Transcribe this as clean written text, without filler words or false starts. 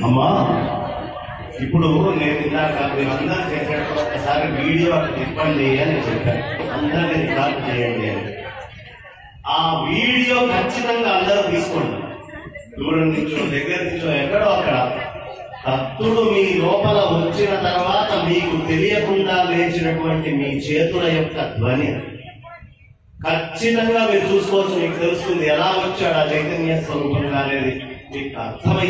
అమ్మా ఇప్పుడు నేను ఇందాక మీరందరూ చేసేటప్పుడు ఒకసారి వీడియో తిప్పండి అని చెప్పాను, అందరినీ రికార్డు చేయండి అని. ఆ వీడియో ఖచ్చితంగా అందరూ తీసుకోండి, దూరం నుంచో దగ్గర నుంచో ఎక్కడో అక్కడ. భక్తుడు మీ లోపల వచ్చిన తర్వాత మీకు తెలియకుండా లేచినటువంటి మీ చేతుల యొక్క ధ్వని ఖచ్చితంగా మీరు చూసుకోవచ్చు. మీకు తెలుస్తుంది ఎలా వచ్చాడు ఆ చైతన్య స్వరూపంగా అనేది మీకు అర్థమై